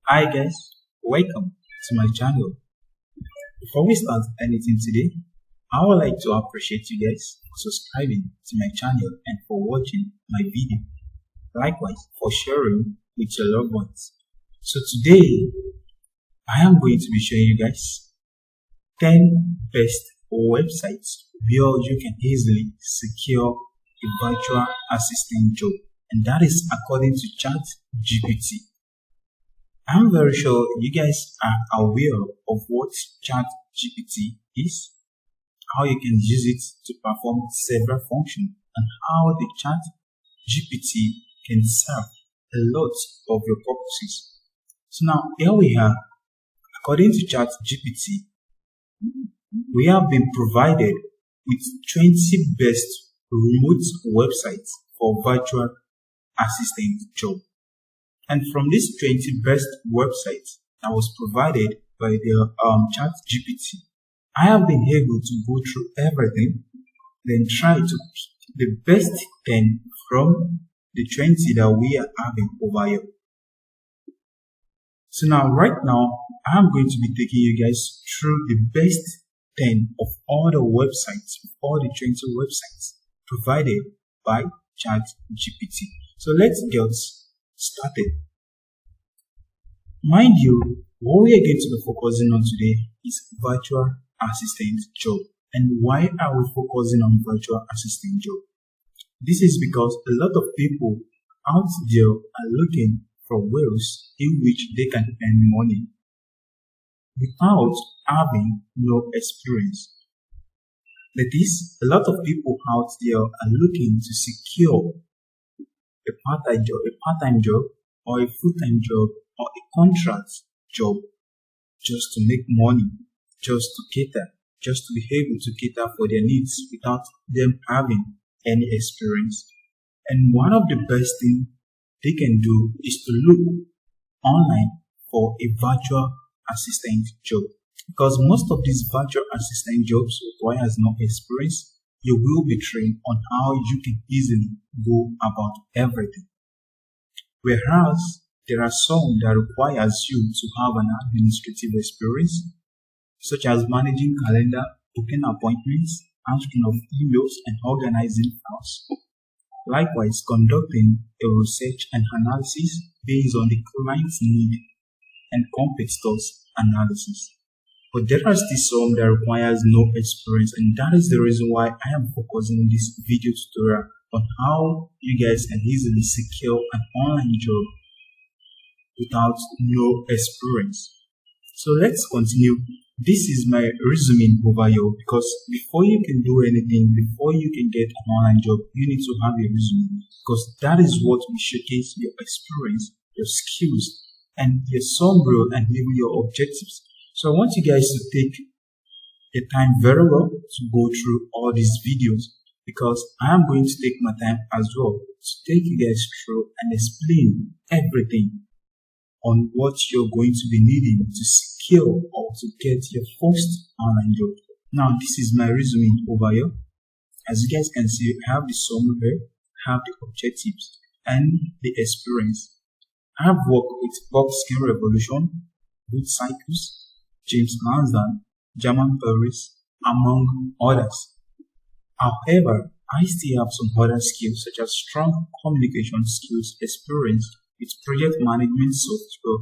Hi guys, welcome to my channel. Before we start anything today, I would like to appreciate you guys for subscribing to my channel and for watching my video. Likewise, for sharing with your loved ones. So today, I am going to be showing you guys 10 best websites where you can easily secure a virtual assistant job, and that is according to ChatGPT. I'm very sure you guys are aware of what ChatGPT is, how you can use it to perform several functions, and how the ChatGPT can serve a lot of your purposes. So now here we are. According to ChatGPT, we have been provided with 20 best remote websites for virtual assistant job. And from these 20 best websites that was provided by the ChatGPT, I have been able to go through everything, then try to pick the best 10 from the 20 that we are having over here. So now, right now, I'm going to be taking you guys through the best 10 of all the websites, all the 20 websites provided by ChatGPT. So let's get started. Mind you, what we are going to be focusing on today is virtual assistant job. And why are we focusing on virtual assistant job? This is because a lot of people out there are looking for ways in which they can earn money without having no experience. That is, a lot of people out there are looking to secure a part-time job, or a full-time job, or a contract job, just to make money, just to cater, just to be able to cater for their needs without them having any experience. And one of the best things they can do is to look online for a virtual assistant job, because most of these virtual assistant jobs requires no experience. You will be trained on how you can easily go about everything. Whereas there are some that requires you to have an administrative experience, such as managing calendar, booking appointments, answering of emails, and organizing files. Likewise, conducting a research and analysis based on the client's need and competitors analysis. But there are still some that requires no experience, and that is the reason why I am focusing on this video tutorial on how you guys can easily secure an online job without no experience. So let's continue. This is my resume over here, because before you can do anything, before you can get an online job, you need to have a resume, because that is what will showcase your experience, your skills, and your summary and maybe your objectives. So I want you guys to take the time very well to go through all these videos, because I am going to take my time as well to take you guys through and explain everything on what you're going to be needing to secure or to get your first online job. Now, this is my resume over here. As you guys can see, I have the summary here, I have the objectives and the experience. I have worked with Bob Skin Revolution, Good Cycles, James Lansdowne, German Paris, among others. However, I still have some other skills, such as strong communication skills, experience with project management software,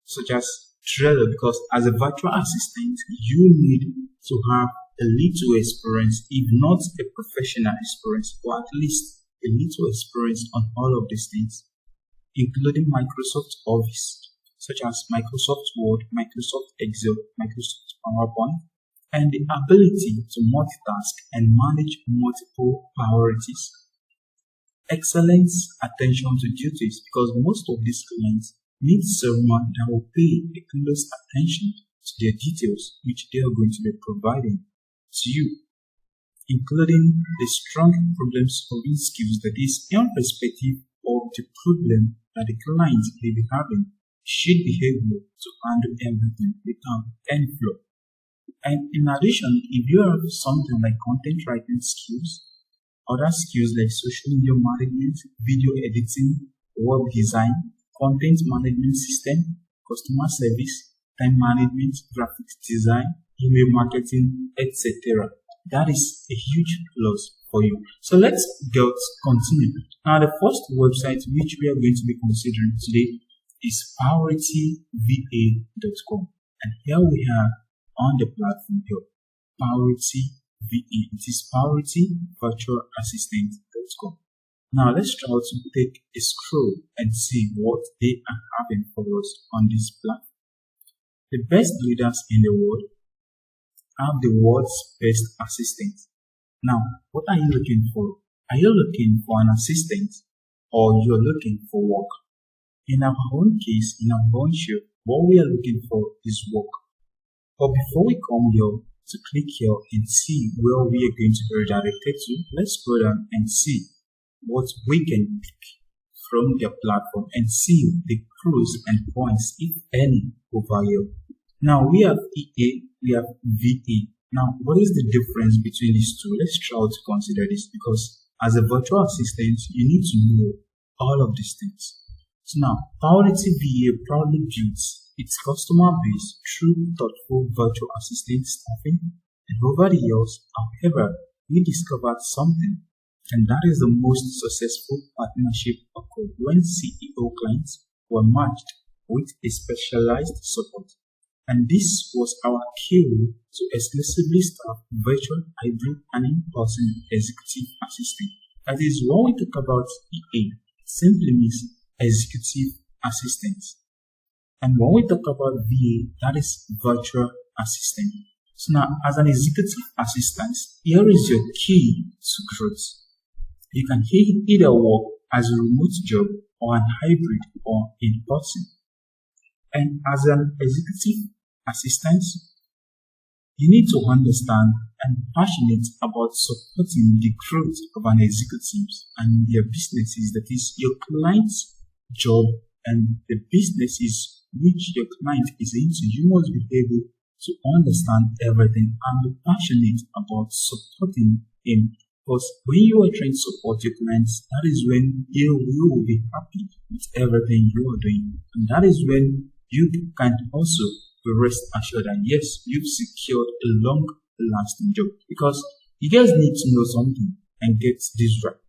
such as Trello, because as a virtual assistant, you need to have a little experience, if not a professional experience, or at least a little experience on all of these things, including Microsoft Office, such as Microsoft Word, Microsoft Excel, Microsoft PowerPoint, and the ability to multitask and manage multiple priorities. Excellent attention to duties, because most of these clients need someone that will pay a close attention to their details, which they are going to be providing to you, including the strong problem-solving skills, that is, irrespective of the problem that the client may be having, should be able to handle everything without any flaw. And in addition, if you have something like content writing skills, other skills like social media management, video editing, web design, content management system, customer service, time management, graphics design, email marketing, etc. That is a huge plus for you. So let's continue. Now, the first website which we are going to be considering today is PriorityVA.com. And here we have on the platform here, Priority VA. It is PriorityVirtualAssistant.com. Now let's try to take a scroll and see what they are having for us on this platform. The best leaders in the world have the world's best assistants. Now, what are you looking for? Are you looking for an assistant or you're looking for work? In our own case, in our own show, what we are looking for is work. But before we come here to click here and see where we are going to be redirected to, let's go down and see what we can pick from their platform and see the pros and cons, if any, over here. Now we have EA, we have VA. Now, what is the difference between these two? Let's try to consider this, because as a virtual assistant, you need to know all of these things. So now, Priority VA proudly builds its customer base through thoughtful virtual assistant staffing. And over the years, however, we discovered something, and that is the most successful partnership occurred when CEO clients were matched with a specialized support. And this was our cue to exclusively staff virtual, hybrid, and in-person executive assistant. That is, when we talk about EA, it simply means executive assistant. And when we talk about VA, that is virtual assistant. So now, as an executive assistant, here is your key to growth. You can either work as a remote job or an hybrid or in person. And as an executive assistant, you need to understand and be passionate about supporting the growth of an executive and their businesses, that is your client's job and the businesses which your client is into. You must be able to understand everything and be passionate about supporting him. Because when you are trying to support your clients, that is when you will be happy with everything you are doing. And that is when you can also be rest assured that yes, you've secured a long-lasting job. Because you guys need to know something and get this right.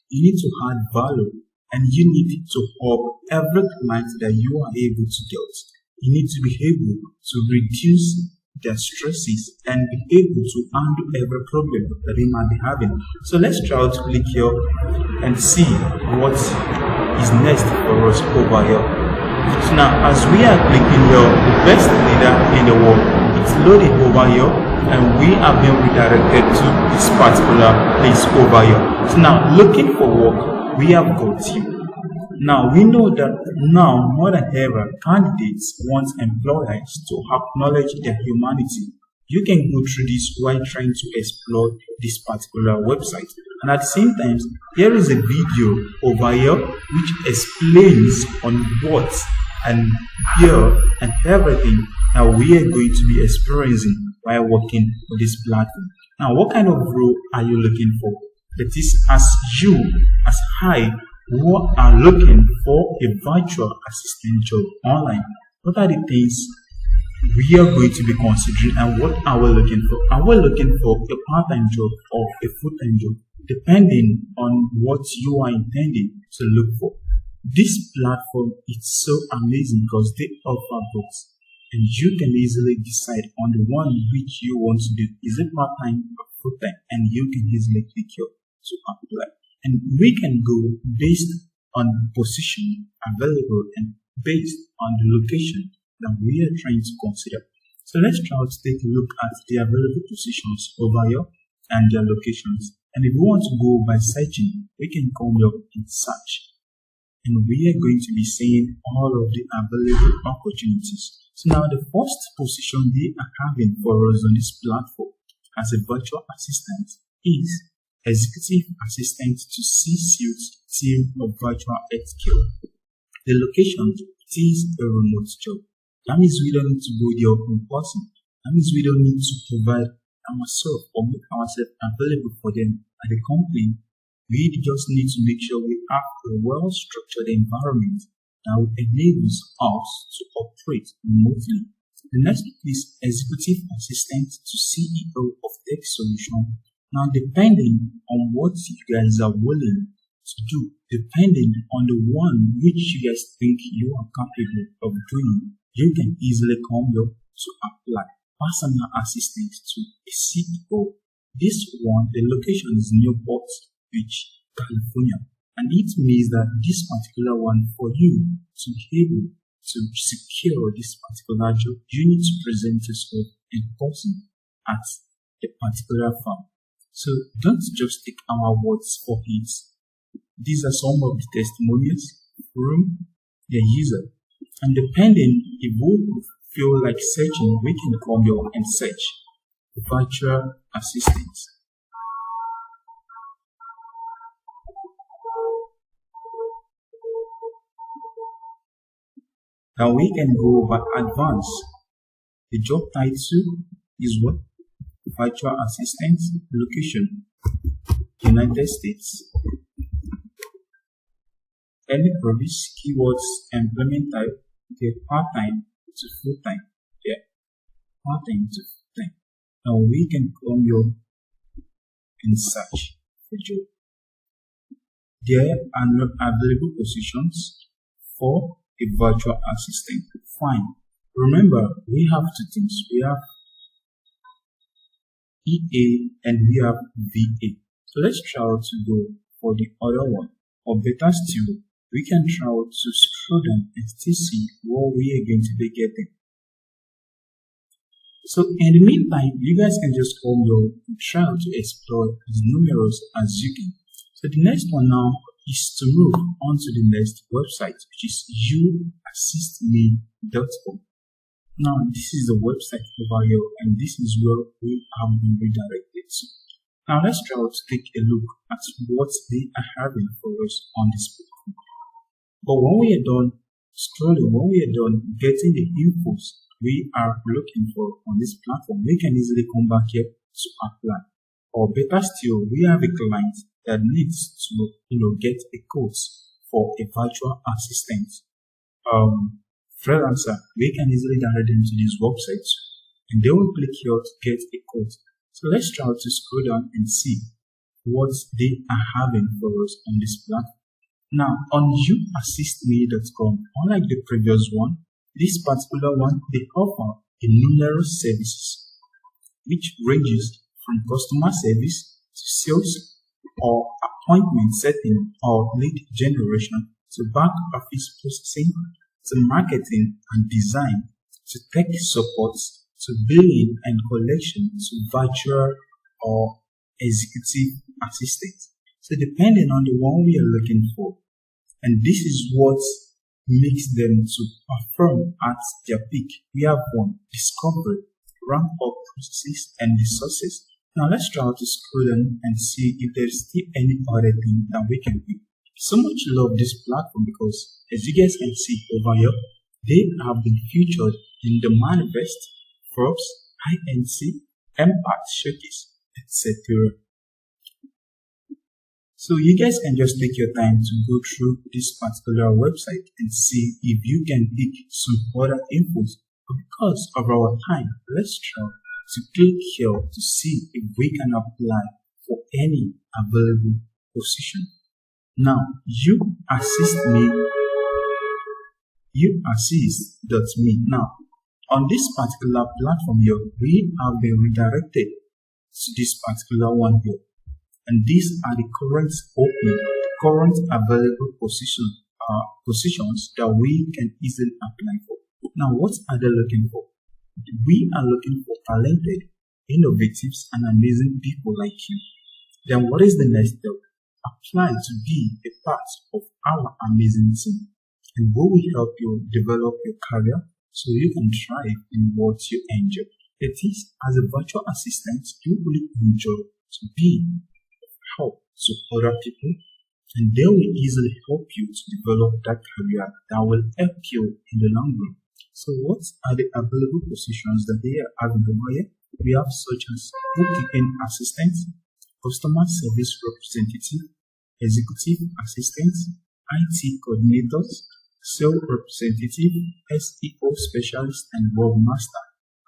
You need to add value and you need to help every client that you are able to get. You need to be able to reduce their stresses and be able to handle every problem that they might be having. So let's try to click here and see what is next for us over here. So now, as we are clicking here, the best leader in the world, it's loading over here and we are being redirected to this particular place over here. So now, looking for work, we have got you. Now, we know that now more than ever, candidates want employers to acknowledge their humanity. You can go through this while trying to explore this particular website. And at the same time, here is a video over here which explains on what and here and everything that we are going to be experiencing while working on this platform. Now, what kind of role are you looking for? That is, as I, who are looking for a virtual assistant job online, what are the things we are going to be considering and what are we looking for? Are we looking for a part-time job or a full-time job, depending on what you are intending to look for? This platform is so amazing because they offer both, and you can easily decide on the one which you want to do. Is it part-time or full-time? And you can easily click here to apply. And we can go based on the position available and based on the location that we are trying to consider. So let's try to take a look at the available positions over here and their locations. And if we want to go by searching, we can come here and search. And we are going to be seeing all of the available opportunities. So now the first position they are having for us on this platform as a virtual assistant is Executive Assistant to C-Suite Team of Virtual Healthcare. The location is a remote job. That means we don't need to go there in person. That means we don't need to provide ourselves or make ourselves available for them at the company. We just need to make sure we have a well-structured environment that will enable us to operate remotely. The next is executive assistant to CEO of tech solution. Now, depending on what you guys are willing to do, depending on the one which you guys think you are capable of doing, you can easily come here to apply personal assistant to a CEO. This one, the location is Newport Beach, California, and it means that this particular one, for you to be able to secure this particular job, you need to present yourself in person at a particular firm. So don't just take our words for it. These are some of the testimonials from the user, and depending if we feel like searching, we can come here and search virtual assistant. Now we can go by advanced. The job title is what? Virtual assistant. Location, United States. Any previous keywords, employment type, okay, part-time to full-time. Yeah, part-time to full-time. Now we can come here and search for job. There are not available positions for a virtual assistant. Fine. Remember, we have two things. We have EA and we have VA. So let's try to go for the other one. Or better still, we can try to scroll down and still see what we are going to be getting. So in the meantime, you guys can just come here and try to explore as numerous as you can. So the next one now is to move on to the next website, which is YouAssistMe.com. Now this is the website over here, and this is where we have been redirected to. Now let's try to take a look at what they are having for us on this platform. But when we are done scrolling, when we are done getting the infos we are looking for on this platform, we can easily come back here to apply. Or better still, we have a client that needs to get a quote for a virtual assistant freelancer. We can easily direct them to these websites and they will click here to get a quote. So let's try to scroll down and see what they are having for us on this platform. Now on YouAssistMe.com, unlike the previous one, this particular one, they offer a numerous services which ranges from customer service to sales or appointment setting or lead generation to back office processing to marketing and design to tech support to billing and collection to virtual or executive assistant. So depending on the one we are looking for, and this is what makes them to perform at their peak. We have one, discovery, ramp up processes and resources. Now let's try to scroll down and see if there is still any other thing that we can do. So much love this platform because as you guys can see over here, they have been featured in the Manifest, Forbes, INC, Impact Showcase, etc. So you guys can just take your time to go through this particular website and see if you can pick some other infos. But because of our time, let's try to click here to see if we can apply for any available position. Now, YouAssist.me. Now, on this particular platform here, we have been redirected to this particular one here. And these are the current available positions that we can easily apply for. Now, what are they looking for? We are looking for talented, innovative, and amazing people like you. Then what is the next step? Apply to be a part of our amazing team. And we will help you develop your career so you can thrive in what you enjoy. It is, as a virtual assistant, you will enjoy to be help to other people, and they will easily help you to develop that career that will help you in the long run. So what are the available positions that they are having over here? We have such as bookkeeping assistant, customer service representative, executive assistant, IT coordinators, sales representative, SEO specialist, and webmaster,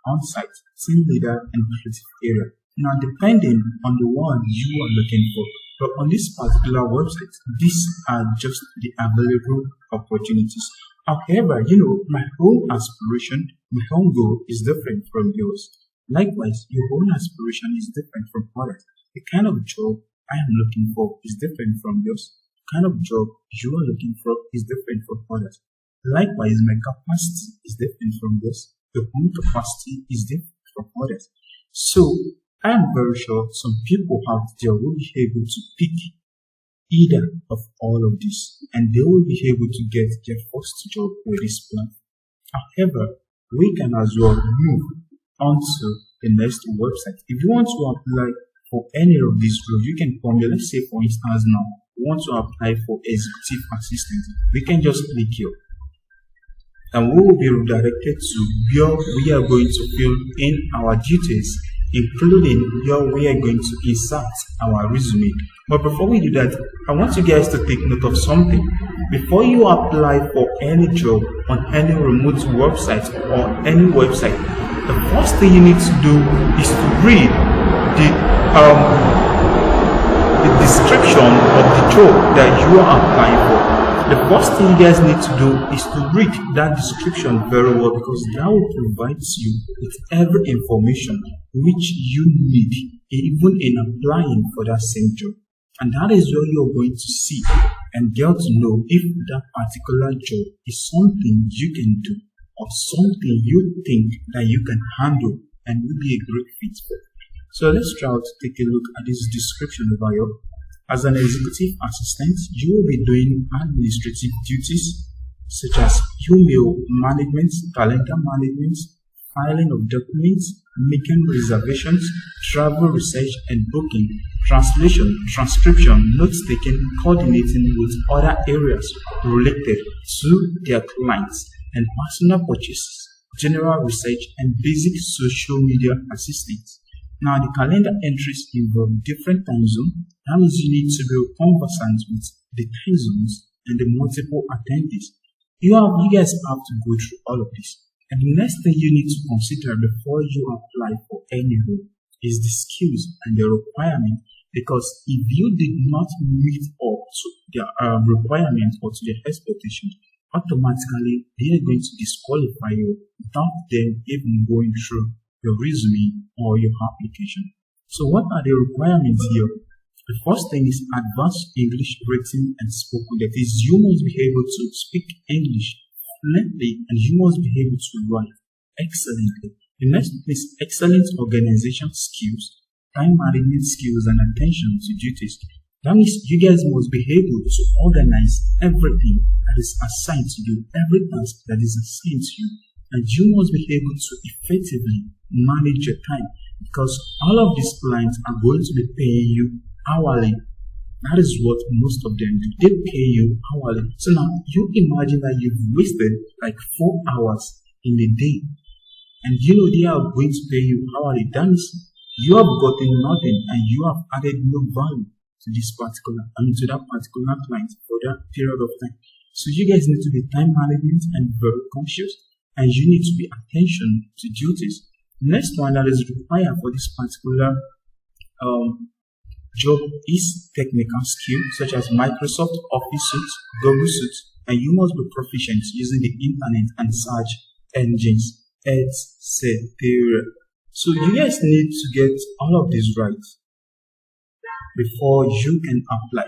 on-site, team leader, and creative area. Now, depending on the one you are looking for, but on this particular website, these are just the available opportunities. However, my own aspiration, my own goal is different from yours. Likewise, your own aspiration is different from others. The kind of job I am looking for is different from yours. The kind of job you are looking for is different from others. Likewise, my capacity is different from yours. Your own capacity is different from others. So, I am very sure some people out there will be able to pick either of all of this, and they will be able to get their first job with this plan. However, we can as well move on to the next website. If you want to apply for any of these roles, you can come here. Let's say, for instance, now we want to apply for executive assistant. We can just click here, and we will be redirected to where we are going to fill in our details, including where we are going to insert our resume. But before we do that, I want you guys to take note of something. Before you apply for any job on any remote website or any website, the first thing you need to do is to read the description of the job that you are applying for. The first thing you guys need to do is to read that description very well, because that will provide you with every information which you need even in applying for that same job. And that is where you're going to see and get to know if that particular job is something you can do or something you think that you can handle and will be a great fit for. So let's try to take a look at this description over here. As an executive assistant, you will be doing administrative duties such as email management, calendar management, filing of documents, making reservations, travel research and booking, translation, transcription, note-taking, coordinating with other areas related to their clients, and personal purchases, general research, and basic social media assistance. Now, the calendar entries involve different time zones. That means you need to be conversant with the time zones and the multiple attendees. You guys have to go through all of this. And the next thing you need to consider before you apply for any role is the skills and the requirement. Because if you did not meet up to their requirements or to their expectations, automatically they are going to disqualify you without them even going through your resume or your application. So what are the requirements here? The first thing is advanced English written and spoken. That is, you must be able to speak English fluently and you must be able to write excellently. The next is excellent organization skills, time management skills, and attention to duties. That means you guys must be able to organize everything that is assigned to you, every task that is assigned to you, and you must be able to effectively manage your time, because all of these clients are going to be paying you hourly. That is what most of them do. They pay you hourly. So now you imagine that you've wasted like 4 hours in a day, and they are going to pay you hourly. That means you have gotten nothing and you have added no value to to that particular client for that period of time. So you guys need to be time management and very conscious, and you need to be attention to duties. Next one that is required for this particular job is technical skills such as Microsoft Office Suite, Google Suite, and you must be proficient using the internet and search engines, etc. So you guys need to get all of these right before you can apply.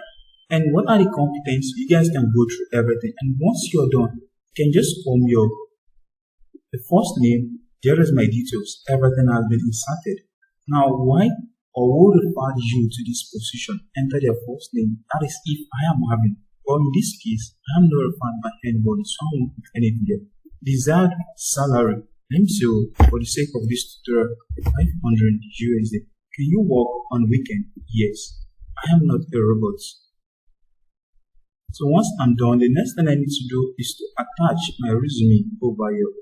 And what are the competencies? You guys can go through everything, and once you're done, you can just form the first name. There is my details. Everything has been inserted. Now, why or who referred you to this position? Enter their first name. That is if I am having. Or in this case, I am not referred by anybody, so I won't put anything there. Desired salary. Let me say, for the sake of this tutorial, 500 USD. Can you work on weekend? Yes. I am not a robot. So once I'm done, the next thing I need to do is to attach my resume over here.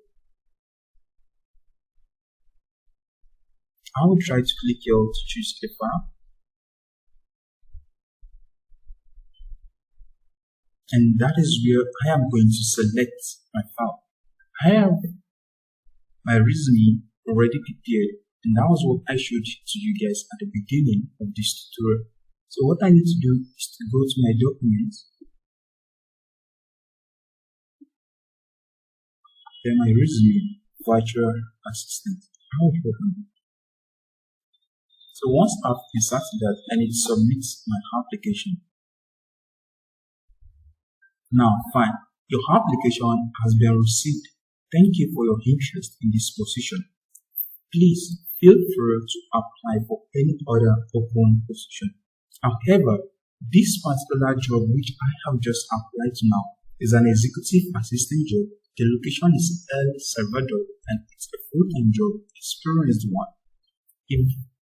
I will try to click here to choose a file. and that is where I am going to select my file. I have my resume already prepared, and that was what I showed to you guys at the beginning of this tutorial. So what I need to do is to go to my documents, then my resume, virtual assistant. I will open it. So once I've inserted that, I need to submit my application. Now, fine. Your application has been received. Thank you for your interest in this position. Please feel free to apply for any other open position. However, this particular job which I have just applied to now is an executive assistant job. The location is El Salvador and it's a full-time job, experienced one. If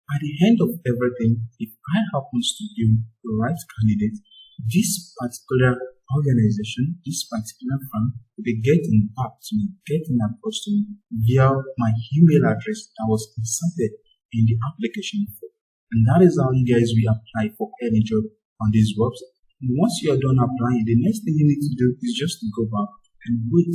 at the end of everything, if I happen to be the right candidate, this particular organization, this particular firm will be getting back to me, getting across to me via my email address that was inserted in the application form. And that is how you guys will apply for any job on this website. And once you are done applying, the next thing you need to do is just to go back and wait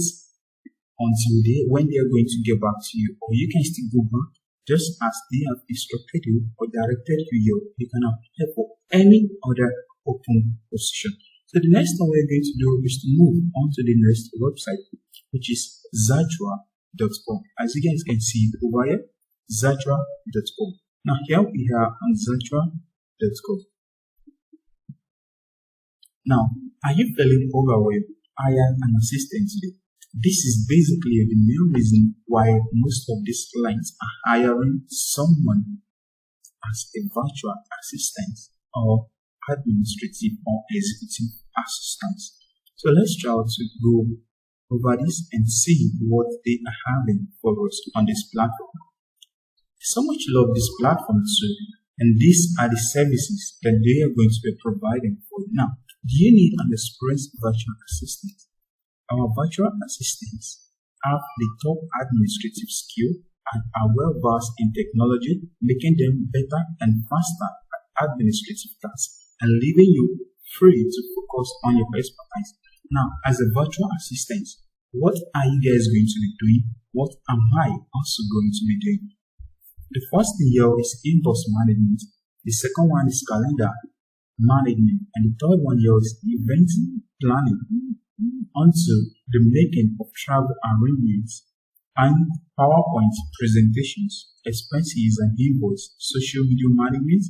until when they are going to get back to you, or you can still go back just as they have instructed you or directed you here. You can apply for any other open position. So the next thing we're going to do is to move on to the next website, which is Zatra.com. As you guys can see over here, Zatra.com. Now here we are on Zatra.com. Now, are you feeling overwhelmed? Hire an assistant today. This is basically the main reason why most of these clients are hiring someone as a virtual assistant or administrative or executive assistant. So let's try to go over this and see what they are having for us on this platform. So much love this platform too, and these are the services that they are going to be providing for you. Now, do you need an experienced virtual assistant? Our virtual assistants have the top administrative skill and are well versed in technology, making them better and faster at administrative tasks and leaving you free to focus on your expertise. Now, as a virtual assistant, what are you guys going to be doing? What am I also going to be doing? The first thing here is invoice management. The second one is calendar management. And the third one here is event planning. Onto the making of travel arrangements and PowerPoint presentations, expenses and invoice, social media management,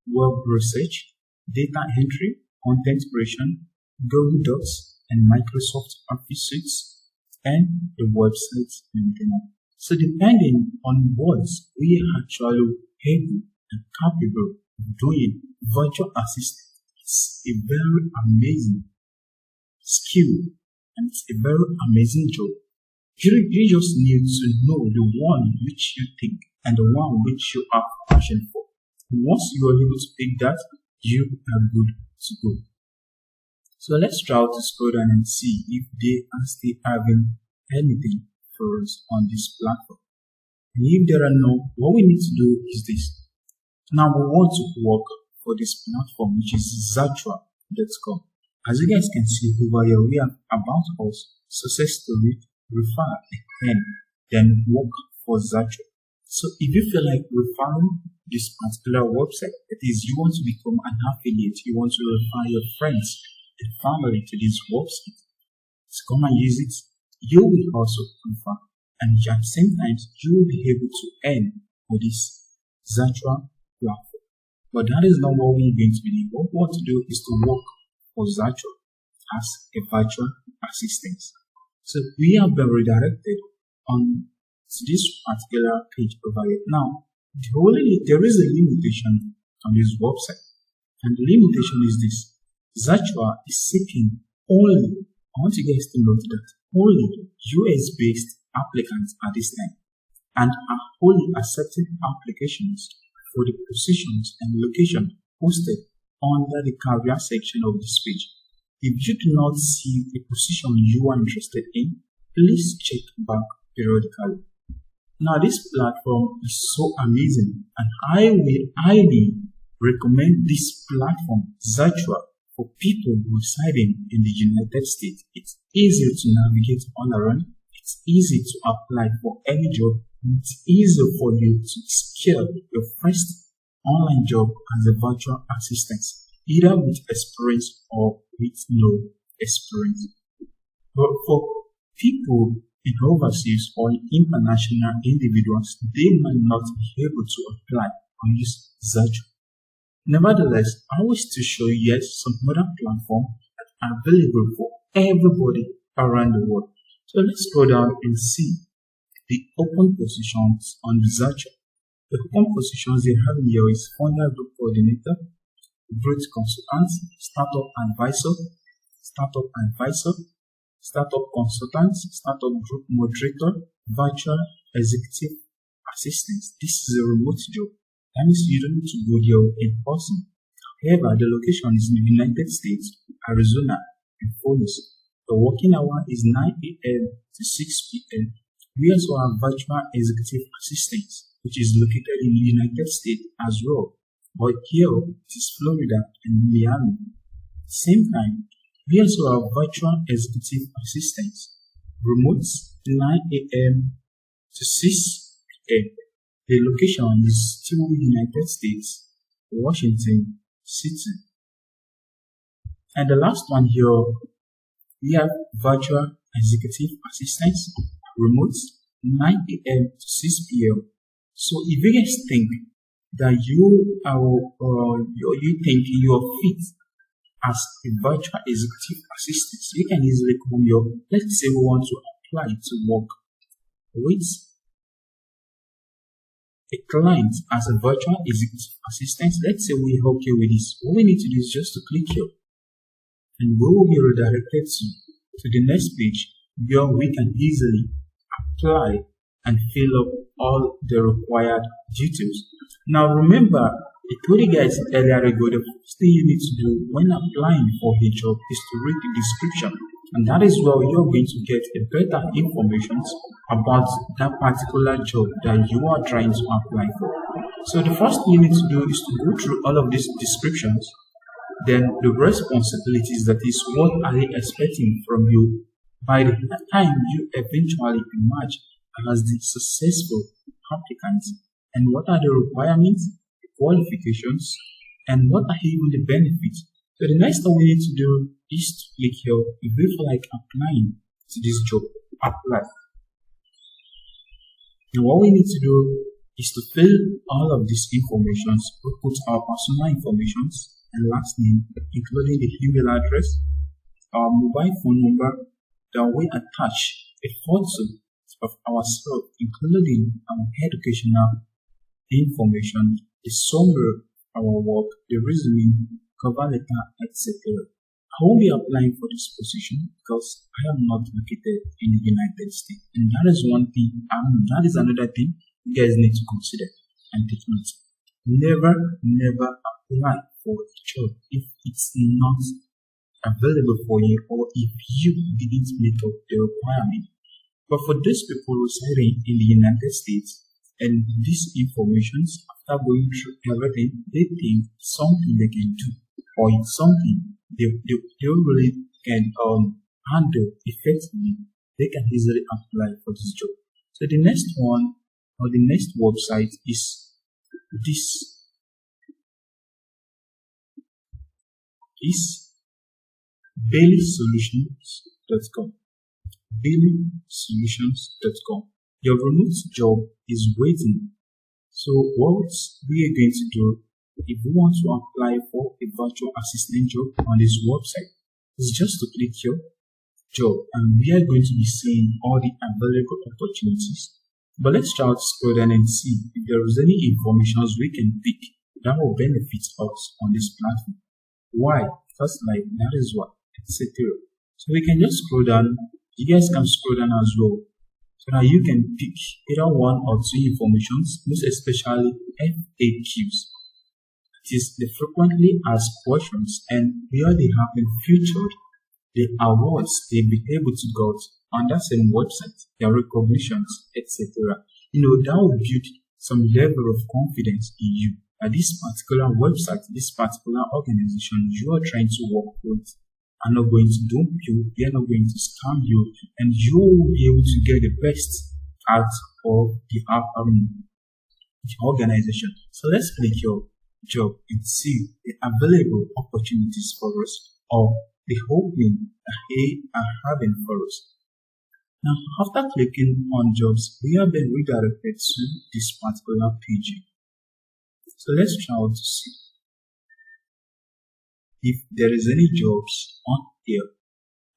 web research, data entry, content creation, Google Docs, and Microsoft Office suites, and the website maintenance. So depending on what we are actually able and capable of doing, virtual assistant is a very amazing skill and it's a very amazing job. You just need to know the one which you think and the one which you have passion for. Once you are able to pick that, you are good to go. So let's try to scroll down and see if they are still having anything for us on this platform. And if there are no, what we need to do is this. Now we want to work for this platform, which is Zatra.com. As you guys can see over here, we have about us, success story, refer, and then work for Zatra. So if you feel like referring this particular website, that is, you want to become an affiliate, you want to refer your friends and family to this website, to come and use it, you will also refer, and at the same time, you will be able to earn for this Zatra platform. But that is not what we're going to be doing. What we want to do is to work for Zatra as a virtual assistant. So we have been redirected on this particular page over here. Now, there is a limitation on this website, and the limitation is this. Zatra is seeking only, I want you guys to note that, only US-based applicants at this time, and are only accepting applications for the positions and location posted under the career section of this page. If you do not see a position you are interested in, please check back periodically. Now, this platform is so amazing, and I will highly recommend this platform, Zatra, For people residing in the United States, it's easy to navigate all around. It's easy to apply for any job. It's easy for you to secure your first online job as a virtual assistant, either with experience or with no experience. But for people in overseas or international individuals, they might not be able to apply or use Zatra. Nevertheless, I wish to show you yet some other platforms that are available for everybody around the world. So let's go down and see the open positions on the Zatra. The open positions they have here is founder group coordinator, growth consultant, startup advisor, startup consultant, startup group moderator, virtual executive assistant. This is a remote job. That means you don't need to go here in person. However, the location is in the United States, Arizona, and Phoenix. The working hour is 9 a.m. to 6 p.m. We also have virtual executive assistants, which is located in the United States as well. But here it is Florida and Miami. At the same time, we also have virtual executive assistants, remote 9 a.m. to 6 p.m. The location is still United States, Washington City. And the last one here, we have virtual executive assistants, remote 9 a.m. to 6 p.m. So if you guys think that you think you are fit as a virtual executive assistant, you can easily come here. Let's say we want to apply to work with a client as a virtual executive assistant. Let's say we're okay with this. What we need to do is just to click here and we will be redirected to the next page where we can easily apply and fill up all the required details. Now remember, I told you guys earlier ago, the first thing you need to do when applying for a job is to read the description, and that is where you're going to get a better information about that particular job that you are trying to apply for. So the first thing you need to do is to go through all of these descriptions, then the responsibilities, that is what are they expecting from you by the time you eventually emerge as the successful applicant, and what are the requirements, the qualifications, and what are even the benefits. So the next thing we need to do is to click here if we feel like applying to this job, apply. And what we need to do is to fill all of these informations. We put our personal informations and last name, including the email address, our mobile phone number, then we attach a photo of ourselves, including our educational information, the summary of our work, the resume, cover letter, etc. I won't be applying for this position because I am not located in the United States, and that is one thing. That is another thing you guys need to consider and take note. Never apply for a job if it's not available for you or if you didn't meet up the requirement. But for these people residing in the United States and these informations, after going through everything, they think something they can do or it's something they really can handle effectively. They can easily apply for this job. So the next one or the next website is this. Is BaileySolutions.com. BaileySolutions.com. Your remote job is waiting. So what we are going to do, if we want to apply for a virtual assistant job on this website, is just to click your job, and we are going to be seeing all the available opportunities. But let's try to scroll down and see if there is any information we can pick that will benefit us on this platform. Why? Because like that is what, etc. So we can just scroll down. You guys can scroll down as well, so that you can pick either one or two informations, most especially FAQs. It is the frequently asked questions, and where they have been featured, the awards they'll be able to get on that same website, their recognitions, etc. That will build some level of confidence in you this particular website, this particular organization you are trying to work with are not going to dump you, they are not going to scam you, and you will be able to get the best out of the organization. So let's click your job and see the available opportunities for us or the opening that they are having for us. Now, after clicking on jobs, we have been redirected to this particular page. So let's try out to see if there is any jobs on here,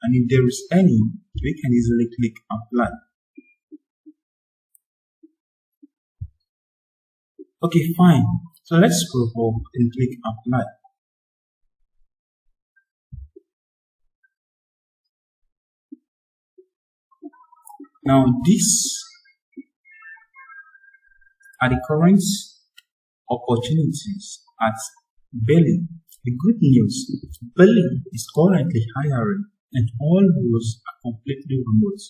and if there is any, we can easily click apply. Okay, fine. So let's scroll up and click apply. Now these are the current opportunities at Belly. The good news, Belly is currently hiring and all roles are completely remote.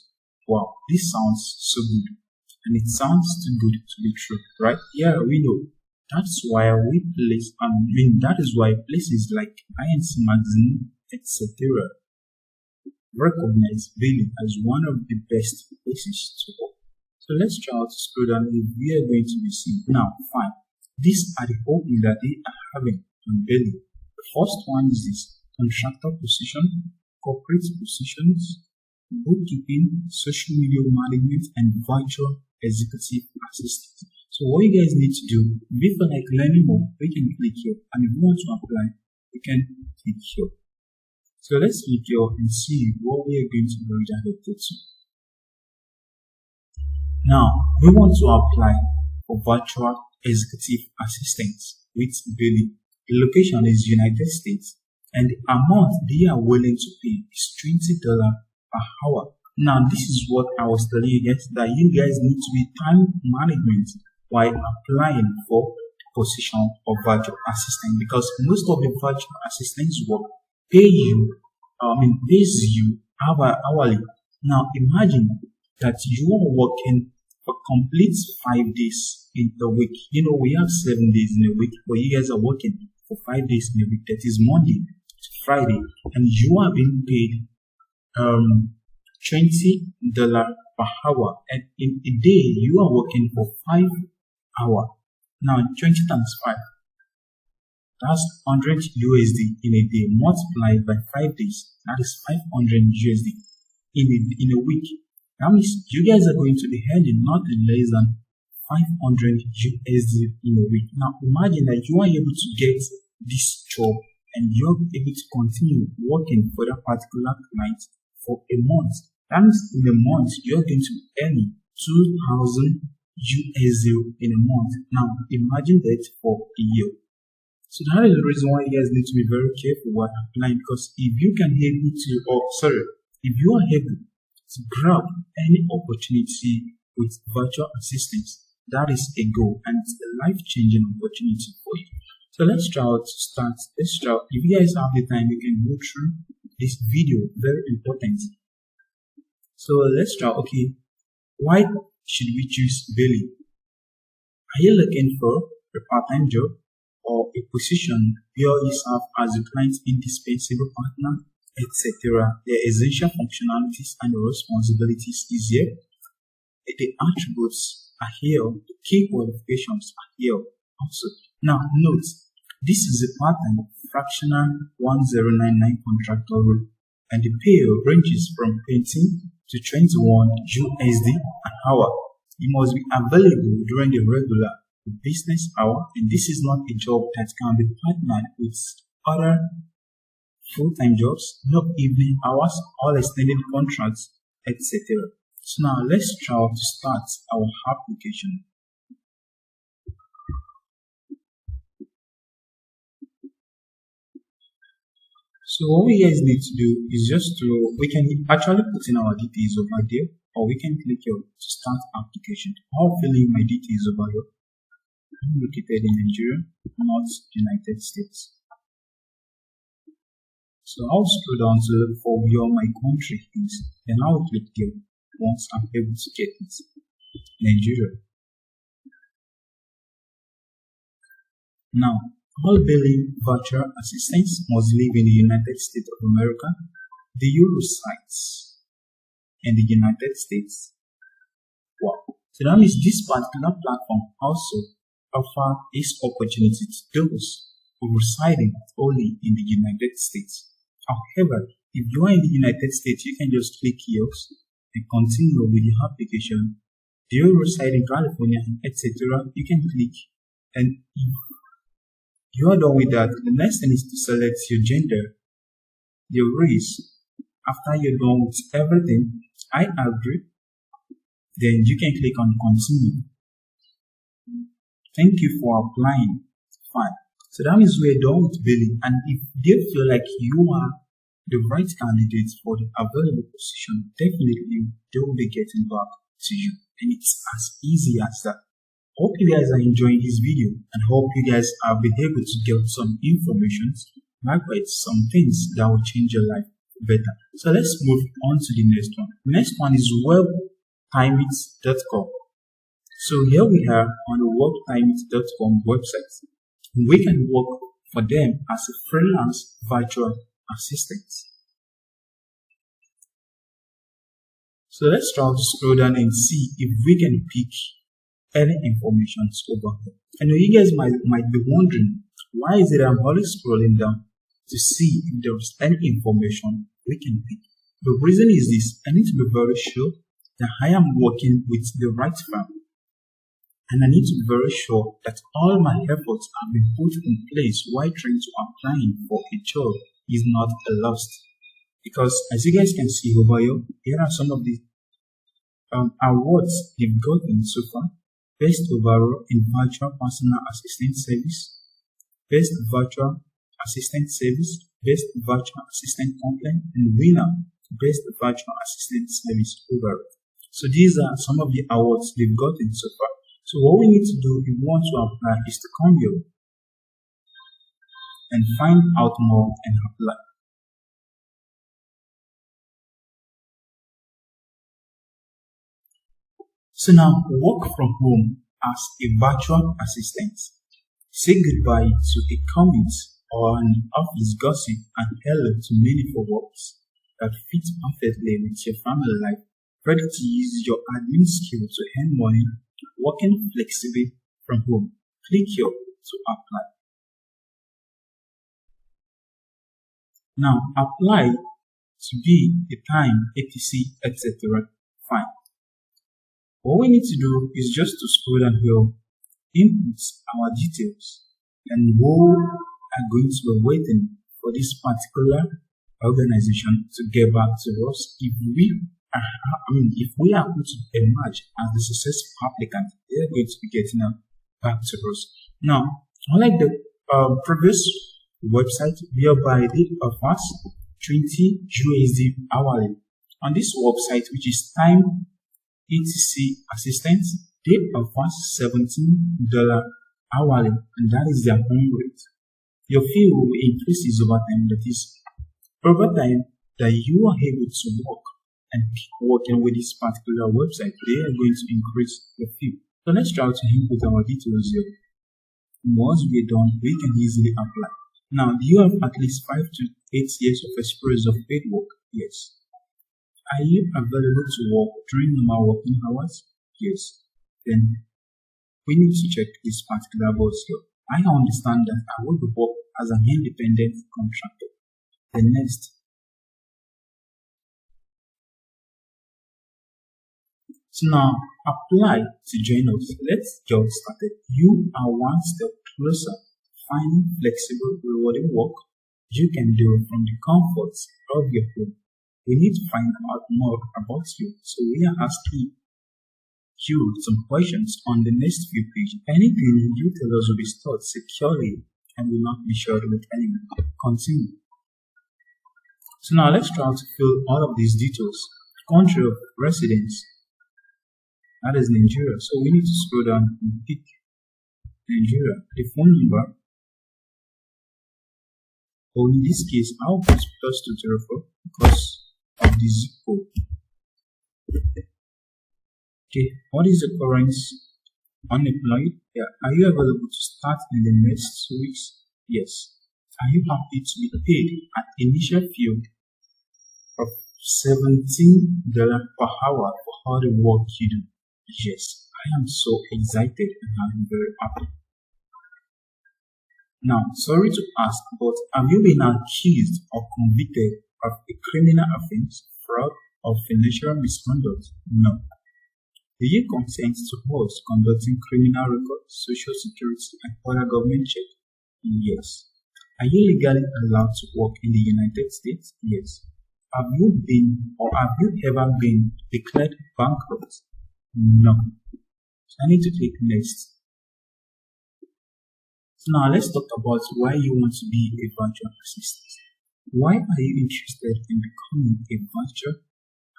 Wow, this sounds so good. And it sounds too good to be true, right? Yeah, we know. That is why places like INC Magazine, etc. recognize Belly as one of the best places to work. So let's try to scroll down if we are going to be seen. Now, fine. These are the openings that they are having on Belly. The first one is this contractor position, corporate positions, bookkeeping, social media management, and virtual executive assistant. So what you guys need to do, if you like learning more, we can click here, and if you want to apply, we can click here. So let's click here and see what we are going to be redirected to. Now we want to apply for virtual executive assistants with Belly. The location is United States, and the amount they are willing to pay is $20 per hour. Now, this is what I was telling you guys, that you guys need to be time management while applying for the position of virtual assistant, because most of the virtual assistants work pays you hourly. Now, imagine that you are working for complete 5 days in a week. You know, we have 7 days in a week, but you guys are working for 5 days in a week. That is Monday to Friday, and you are being paid $20 per hour, and in a day you are working for 5 hours. Now 20 times 5, that's 100 USD in a day, multiplied by 5 days, that is 500 USD in a week. That means you guys are going to be earning not less than 500 USD in a week. Now imagine that you are able to get this job and you're able to continue working for that particular client for a month. That means in a month you're going to be earning 2,000 USD in a month. Now imagine that for a year. So that is the reason why you guys need to be very careful while applying, because if you are able to grab any opportunity with virtual assistants, that is a goal and it's a life-changing opportunity for you. So let's try out to start. If you guys have the time, you can go through this video, very important. So let's try. Okay, why should we choose Belly? Are you looking for a part-time job or a position where you serve as a client's indispensable partner, etc.? The essential functionalities and responsibilities is here. The attributes are here. The key qualifications are here also. Now note, this is a part-time fractional 1099 contractor role, and the pay ranges from 20 to 21 USD an hour. It must be available during the regular business hour, and this is not a job that can be partnered with other full-time jobs, no evening hours, or extended contracts, etc. So now let's try to start our application. So what we guys need to do is we can actually put in our details over there, or we can click here to start application. I'll fill in my details over here. I'm located in Nigeria, not United States. So I'll scroll down to for where my country is, then I'll click there once I'm able to get it. Nigeria. Now, all billing virtual assistants must live in the United States of America, the Euro sites, and the United States. Wow. So that means this particular platform also offers this opportunity to those who residing only in the United States. However, if you are in the United States, you can just click yes and continue with your application. Do you reside in California, etc.? You can click, and if you are done with that, the next thing is to select your gender, your race. After you're done with everything, I agree. Then you can click on continue. Thank you for applying. Fine. So that means we're done with billing, and if they feel like you are the right candidate for the available position, definitely they will be getting back to you. And it's as easy as that. Hope you guys are enjoying this video and hope you guys have been able to get some information, likewise some things that will change your life better. So let's move on to the next one. The next one is WebPirates.com. So here we are on the WebPirates.com website. We can work for them as a freelance virtual assistant. So let's try to scroll down and see if we can pick any information over here. I know you guys might be wondering, why is it I'm always scrolling down to see if there is any information we can pick? The reason is this: I need to be very sure that I am working with the right firm, and I need to be very sure that all my efforts have been put in place while trying to applying for a job is not a loss. Because as you guys can see over here are some of the awards they've gotten so far. Best overall in virtual personal assistant service, best virtual assistant service, best virtual assistant complaint, and winner, best virtual assistant service overall. So these are some of the awards they've gotten so far. So what we need to do if we want to apply is to come here and find out more and apply. So now, work from home as a virtual assistant. Say goodbye to a comment or an office gossip and hello to meaningful works that fit perfectly with your family life. Ready to use your admin skill to earn money, working flexibly from home. Click here to apply. Now, apply to be the time, etc., etc. Fine. What we need to do is just to scroll down here, input our details, and we are going to be waiting for this particular organization to get back to us. If we are going to emerge as the successful applicant, they are going to be getting back to us. Now, unlike the previous website whereby they offer 20 USD hourly, on this website, which is time etc assistants, they offer $17 hourly, and that is their home rate. Your fee will increase over time. That is, over time that you are able to work and keep working with this particular website, they are going to increase the fee. So let's try to input our details here. Once we are done, we can easily apply. Now, do you have at least 5 to 8 years of experience of paid work? Yes. Are you available to work during normal working hours? Yes. Then we need to check this particular box here. I understand that I want to work as an independent contractor. The next. So now apply to join us. Let's get started. You are one step closer to finding flexible, rewarding work you can do from the comforts of your home. We need to find out more about you, so we are asking you some questions on the next few pages. Anything you tell us will be stored securely and will not be shared with anyone. Continue. So now let's try to fill all of these details. Country of residence, that is Nigeria. So we need to scroll down and pick Nigeria. The phone number, or in this case, I'll put +204 because of the zip code. Okay, what is the currency? Unemployed? Yeah. Are you available to start in the next 2 weeks? Yes. Are you happy to be paid an initial fee of $17 per hour for all the work you do? Yes. I am so excited and I'm very happy. Now, sorry to ask, but have you been accused or convicted of a criminal offense, fraud, or financial misconduct? No. Do you consent to us conducting criminal records, social security, and other government checks? Yes. Are you legally allowed to work in the United States? Yes. Have you been or have you ever been declared bankrupt? No. So I need to click next. So now let's talk about why you want to be a virtual assistant. Why are you interested in becoming a virtual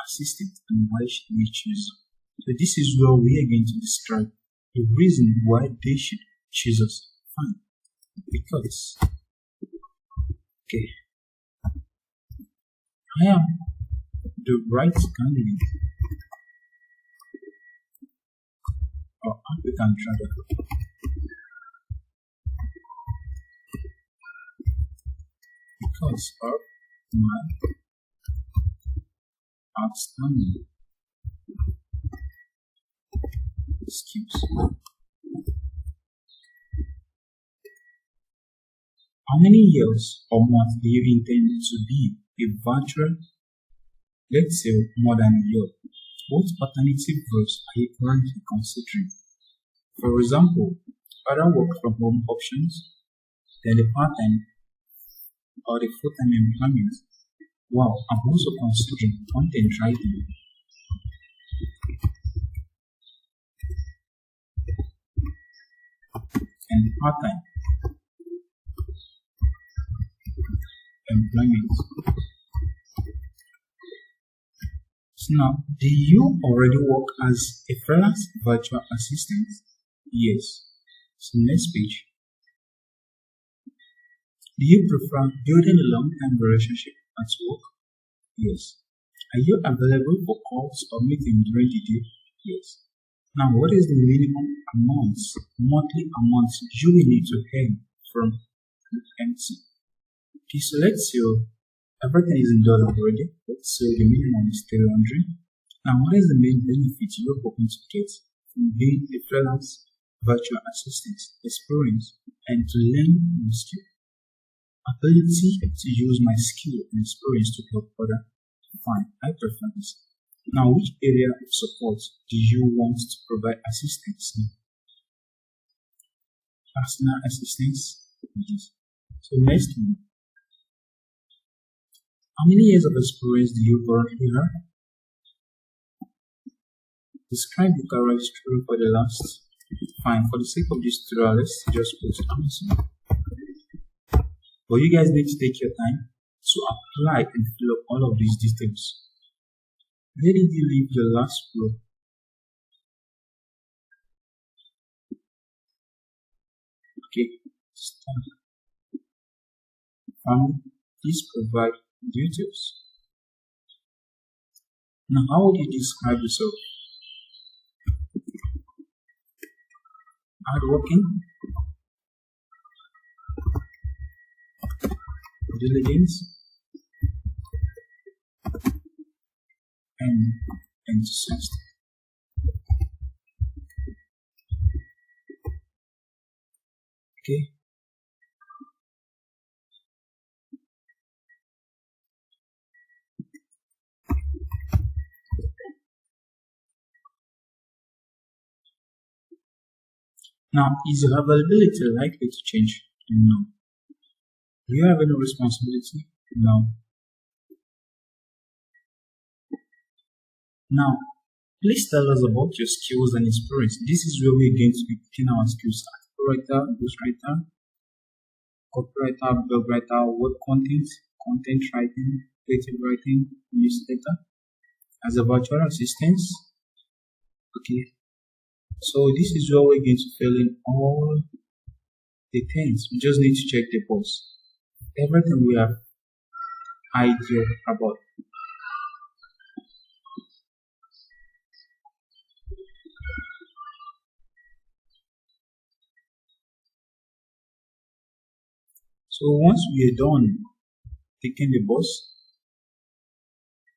assistant and why should you choose? So this is where we are going to describe the reason why they should choose us. Fine. Because, okay, I am the right candidate or applicant rather because of my outstanding skills. How many years or months do you intend to be a virtual? Let's say more than a year. What alternative roles are you currently considering? For example, other work from home options, then the part-time or the full-time employment. Wow, I'm also considering content writing and part-time employment. So now, do you already work as a freelance virtual assistant? Yes. So next page. Do you prefer building a long-term relationship at work? Yes. Are you available for calls or meetings during the day? Yes. Now, what is the minimum monthly amount you will need to earn from MC? Okay, so let's say everything is in dollar already. Let's say the minimum is 300. Now, what is the main benefit you're hoping to get from being a freelance virtual assistant, experience, and to learn new skill? Ability to use my skill and experience to help others. Fine, I prefer this. Now, which area of support do you want to provide assistance in? Personal assistance? Yes. So next one. How many years of experience do you currently have? Describe the current story for the last. Fine, for the sake of this tutorial, let's just put Amazon. But you guys need to take your time to apply and fill up all of these details. Where did you leave the last row? Okay, start. Family, please provide details. Now, how would you describe yourself? Hardworking, diligence, and enthusiastic. Okay. Now, is your availability likely to change? No. Do you have any responsibility? No. Now, please tell us about your skills and experience. This is where we're going to be picking our skills at. Writer, ghostwriter, copywriter, blog writer, web content writing, creative writing, newsletter, as a virtual assistant. Okay. So this is where we're going to fill in all the things. We just need to check the box. Everything we have idea about. So once we are done taking the bus,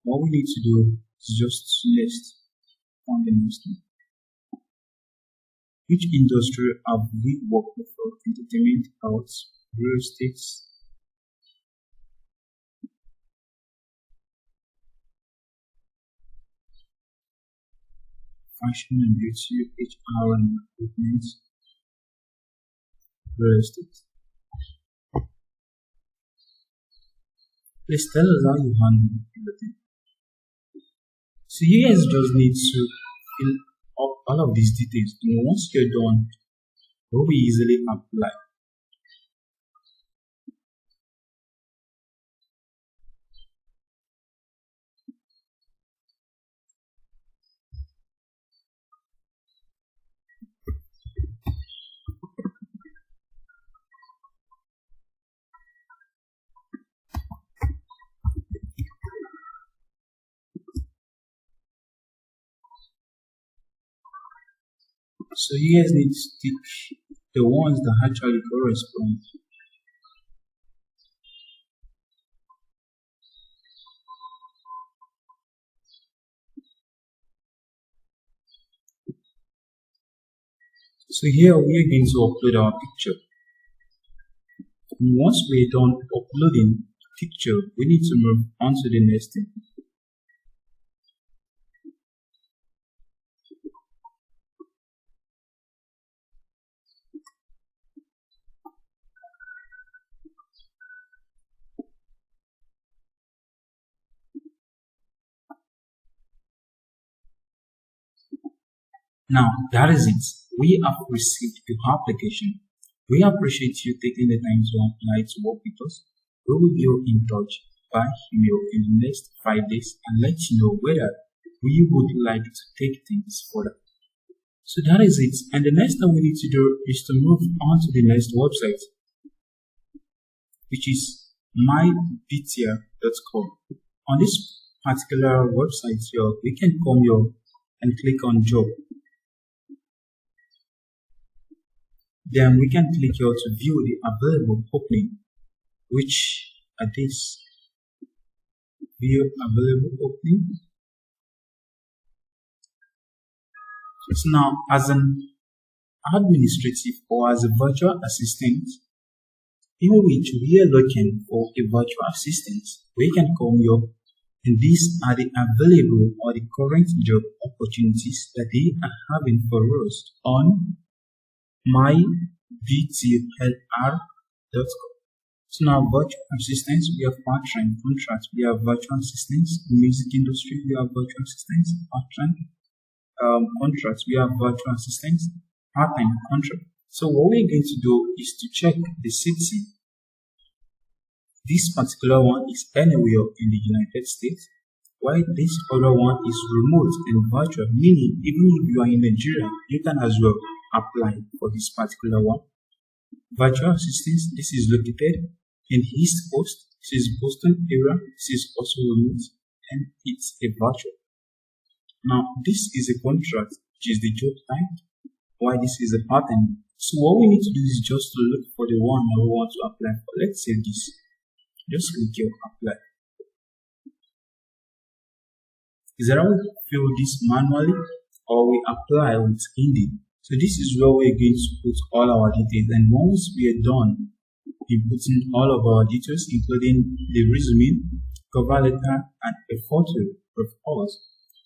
what we need to do is just list on the next one. Which industry have we worked before? Entertainment, health, real estate, fashion and beauty, HR and recruitment, real estate. Please tell us how you handle everything. So you guys just need to fill up all of these details, and once you're done, you will easily apply. So you guys need to tick the ones that actually correspond. So here we are going to upload our picture. And once we're done uploading picture, we need to move on to the next thing. Now that is it. We have received your application. We appreciate you taking the time to apply to work with us. We will be in touch by email in the next 5 days and let you know whether we would like to take things further. So that is it. And the next thing we need to do is to move on to the next website, which is MyVTLR.com. On this particular website here, we can come here and click on job. Then we can click here to view the available opening, which are this. View available opening. So now, as an administrative or as a virtual assistant, in which we are looking for a virtual assistant, we can come here, and these are the available or the current job opportunities that they are having for us on MyVTLR.com. So now virtual assistants, we have part-time contracts, we have virtual assistants, music industry, we have virtual assistants, part-time contracts, we have virtual assistants, part-time contract. So what we're going to do is to check the city. This particular one is anywhere in the United States, while this other one is remote and virtual, meaning even if you are in Nigeria, you can as well apply for this particular one. Virtual assistants, this is located in East Coast, this is Boston area, this is also remote, and it's a virtual. Now this is a contract, which is the job type, while this is a pattern. So what we need to do is just to look for the one that we want to apply for. Let's say this. Just click here, apply. Is that how we fill this manually, or we apply with Indeed? So this is where we're going to put all our details, and once we are done inputting all of our details, including the resume, cover letter, and a photo of us,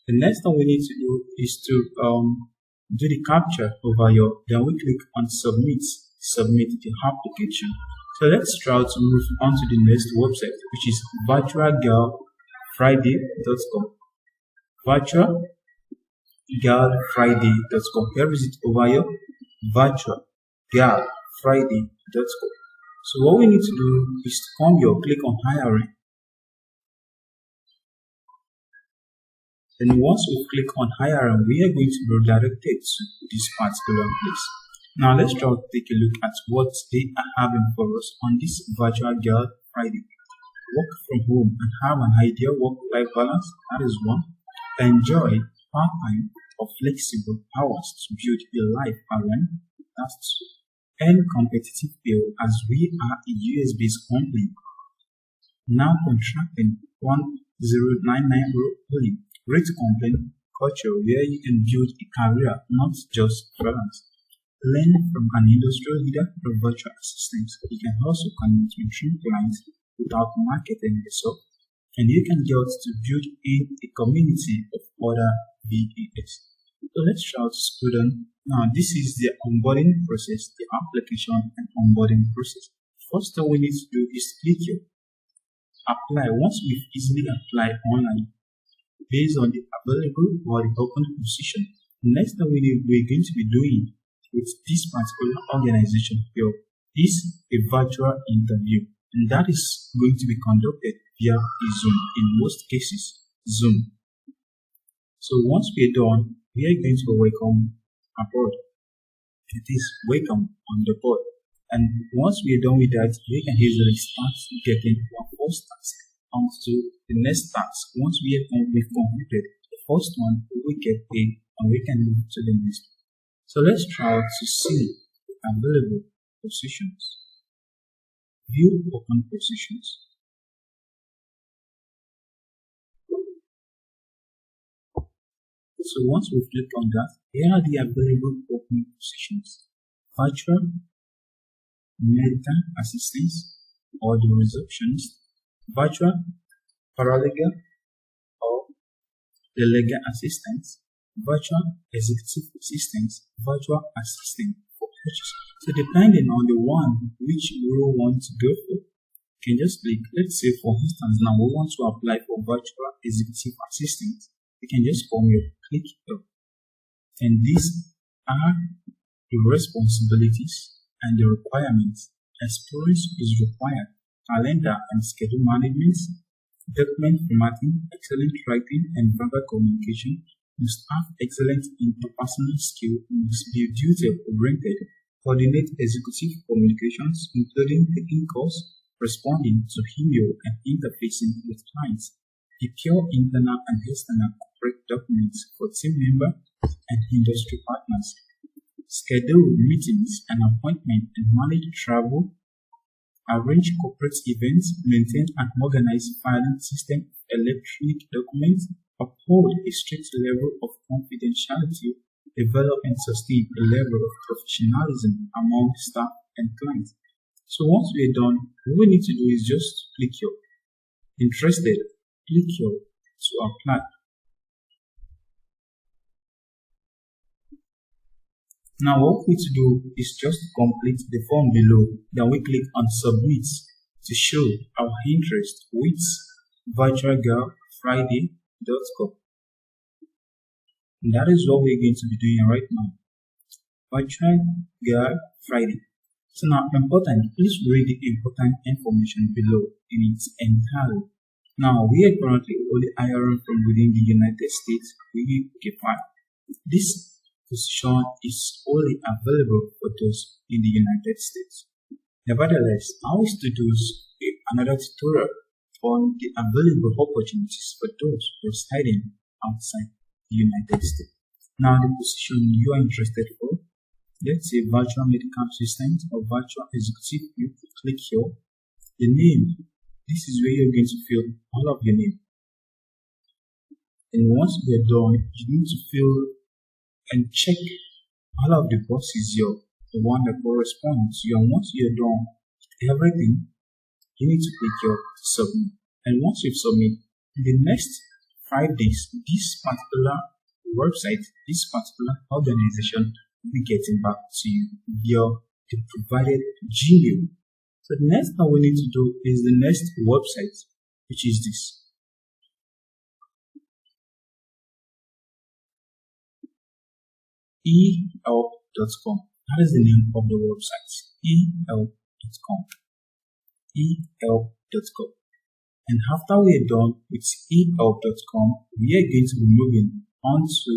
the next thing we need to do is to do the capture over here. Then we click on submit the application. So let's try to move on to the next website, which is virtualgirlfriday.com. virtualgirlfriday.com. Here is it over here, virtualgirlfriday.com. So what we need to do is to come here, click on hiring. Then once we click on hiring, we are going to be directed to this particular place. Now let's try to take a look at what they are having for us on this Virtual Girl Friday. Work from home and have an ideal work-life balance, that is one. Enjoy part-time or flexible hours to build a life around, that's two. earn competitive pay as we are a US-based company now contracting 1099 only. Great company culture where you can build a career, not just freelance. Learn from an industrial leader or virtual assistant. You can also connect with dream clients without marketing yourself, and you can get to build in a community of other VAs. So let's try to student. Now this is the onboarding process, the application and onboarding process. First thing we need to do is click here, apply. Once we've easily applied online based on the available or the open position, next thing we're going to be doing with this particular organization here is a virtual interview, and that is going to be conducted via a Zoom, in most cases Zoom. So once we're done, we are going to welcome aboard. It is welcome on the board, and once we're done with that, we can easily start getting our first task onto the next task. Once we've completed the first one, we get paid and we can move to the next. So let's try to see the available positions. View open positions. So once we click on that, here are the available open positions: virtual, medical assistants or the receptionist, virtual paralegal or the legal assistants, virtual executive assistants, virtual assistant for purchase. So depending on the one which we want to go for, you can just click. Let's say for instance now we want to apply for virtual executive assistant. You can just come here, click here, and these are the responsibilities and the requirements. Experience is required. Calendar and schedule management, document formatting, excellent writing and verbal communication. Must have excellent interpersonal skill, must be detail-oriented, coordinate executive communications, including taking calls, responding to email, and interfacing with clients. Prepare internal and external corporate documents for team members and industry partners. Schedule meetings and appointments and manage travel. Arrange corporate events, maintain an organized filing system of electronic documents, uphold a strict level of confidentiality, develop and sustain a level of professionalism among staff and clients. So once we're done, what we need to do is just click here. Interested, click here to apply. Now what we need to do is just complete the form below. Then we click on submit to show our interest with virtualgirlfriday.com. And that is what we're going to be doing right now. Virtual Girl Friday. So now important, please read the important information below in its entirety. Now we are currently only hiring from within the United States. We occupy. This position is only available for those in the United States. Nevertheless, I wish to do another tutorial on the available opportunities for those residing outside the United States. Now the position you are interested for, let's say virtual medical assistant or virtual executive, you click here. The name, this is where you're going to fill all of your name. And once we're done, you need to fill and check all of the boxes here, the one that corresponds to you. And once you're done with everything, you need to click here to submit. And once you've submitted, in the next 5 days, this particular website, this particular organization will be getting back to you via the provided Gmail. So the next thing we need to do is the next website, which is this. ehelp.com. That is the name of the website. ehelp.com. ehelp.com. And after we are done with ehelp.com, we are going to be moving on to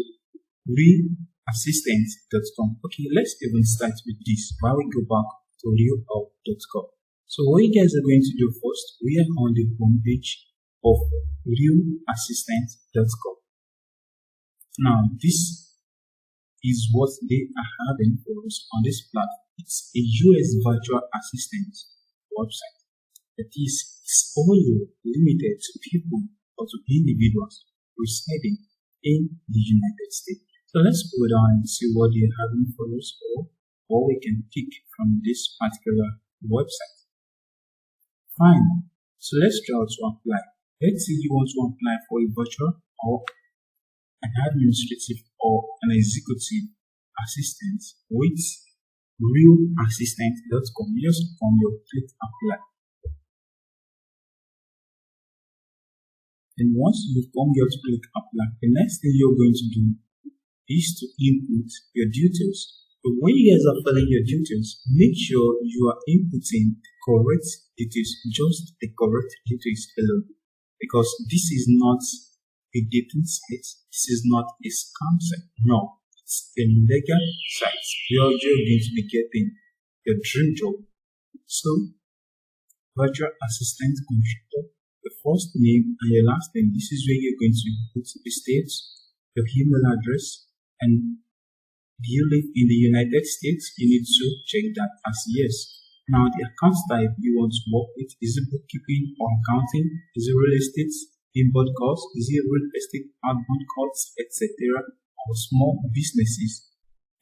YouAssistMe.com. Okay, let's even start with this while we go back to YouAssistMe.com. So what you guys are going to do first, we are on the homepage of YouAssistMe.com. Now this is what they are having for us on this platform. It's a US virtual assistant website that is only limited to people or to individuals residing in the United States. So let's go down and see what they're having for us, or we can pick from this particular website. Fine. So let's try to apply. Let's say you want to apply for a virtual or an administrative or an executive assistant with realassistant.com. Just come here, click apply. And once you come here to click apply, the next thing you're going to do is to input your details. But when you guys are filling your details, make sure you are inputting the correct details, just the correct details alone. Because this is not a dating site, this is not a scam site. No, it's a legal site where you're going to be getting your dream job. So, virtual assistant contractor, the first name and your last name. This is where you're going to put the state, your email address, and do you live in the United States? You need to check that as yes. Now, the account type you want to work with, is it bookkeeping or accounting? Is it real estate, inbound calls? Is it real estate, outbound calls, etc.? Or small businesses?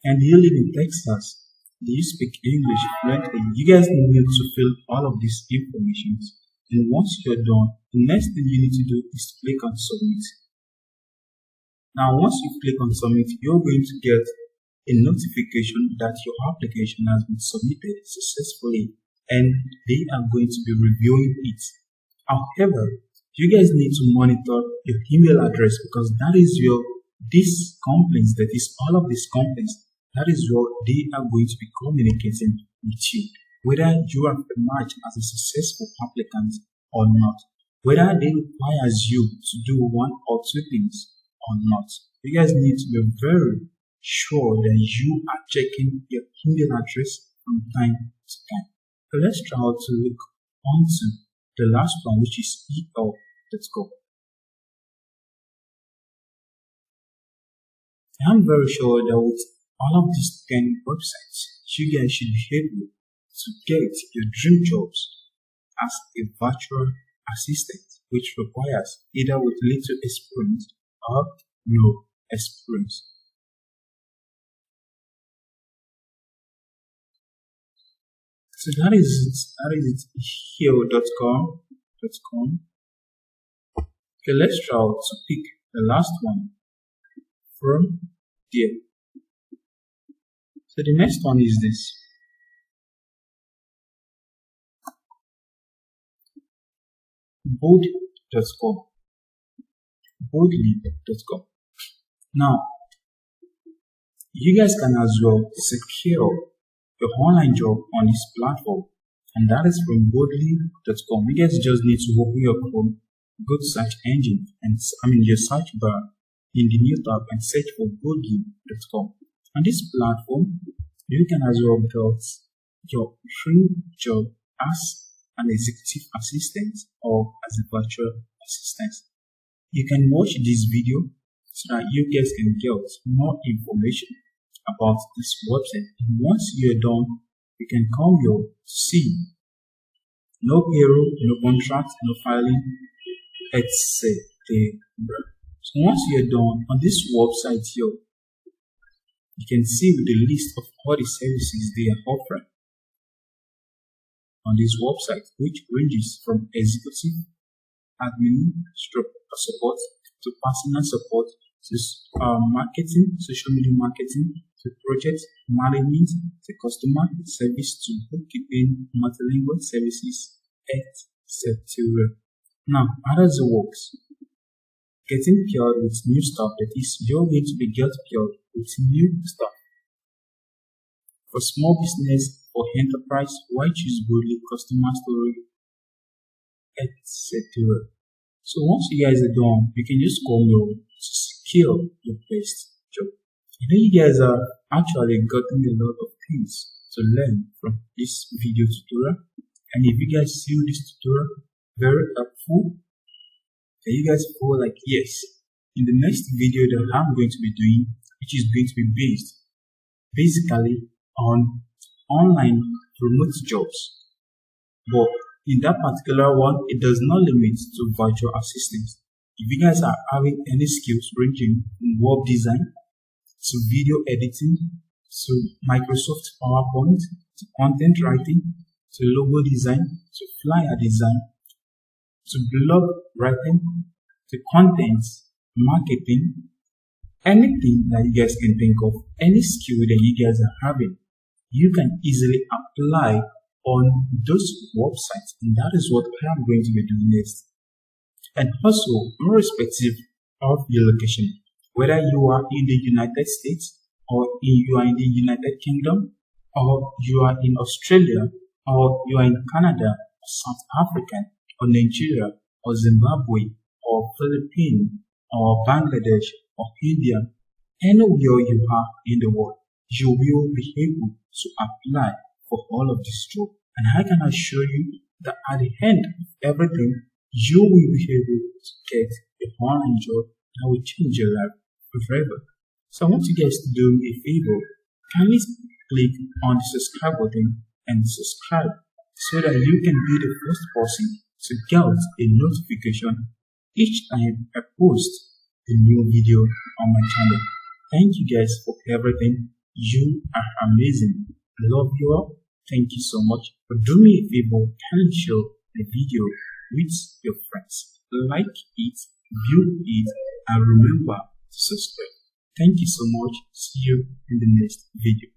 And you live in Texas. Do you speak English fluently? You guys need to fill all of these information. And once you're done, the next thing you need to do is to click on submit. Now, once you click on submit, you're going to get a notification that your application has been submitted successfully and they are going to be reviewing it. However, you guys need to monitor your email address because that is where these complaints, that is all of these complaints, that is where they are going to be communicating with you. Whether you are emerged as a successful applicant or not, whether they requires you to do one or two things or not. You guys need to be very sure that you are checking your email address from time to time. So let's try to look onto the last one, which is el.com. I'm very sure that with all of these 10 websites, you guys should be able to get your dream jobs as a virtual assistant, which requires either with little experience or no experience. So that is it here.com. Okay, let's try to pick the last one from there. So the next one is this. Boldly.com. Boldly.com. Now, you guys can as well secure your online job on this platform, and that is from boldly.com. You guys just need to open your Chrome, go to search engine, and your search bar in the new tab and search for boldly.com. On this platform, you can as well get your dream job as an executive assistant or as a virtual assistant. You can watch this video so that you guys can get more information about this website. And once you're done, you can come here to see no payroll, no contract, no filing, etc. So once you're done on this website here, you can see the list of all the services they are offering on this website, which ranges from executive, admin, support to personal support to marketing, social media marketing, to project management, to customer service, to bookkeeping, multilingual services, etc. Now, how does it work? Getting paired with new stuff, that is, you're going to be get paired with new stuff. For small business or enterprise, why choose Boldly, customer story, etc. So once you guys are done, you can just come here to secure your best job. You know, you guys are actually getting a lot of things to learn from this video tutorial. And if you guys see this tutorial very helpful, then you guys feel like yes, in the next video that I'm going to be doing, which is going to be based basically on online remote jobs. But in that particular one, it does not limit to virtual assistants. If you guys are having any skills ranging from web design to video editing to Microsoft PowerPoint to content writing to logo design to flyer design to blog writing to content marketing, anything that you guys can think of, any skill that you guys are having, you can easily apply on those websites, and that is what I am going to be doing next. And also, irrespective of your location, whether you are in the United States or you are in the United Kingdom or you are in Australia or you are in Canada or South Africa or Nigeria or Zimbabwe or Philippines or Bangladesh or India, anywhere you are in the world, you will be able to apply for all of this job. And I can assure you that at the end of everything, you will be able to get a online job that will change your life forever. So I want you guys to do me a favor. Kindly click on the subscribe button and subscribe so that you can be the first person to get a notification each time I post a new video on my channel. Thank you guys for everything. You are amazing. I love you all. Thank you so much. But do me a favor, kindly share the video with your friends. Like it, view it, and remember to subscribe. Thank you so much. See you in the next video.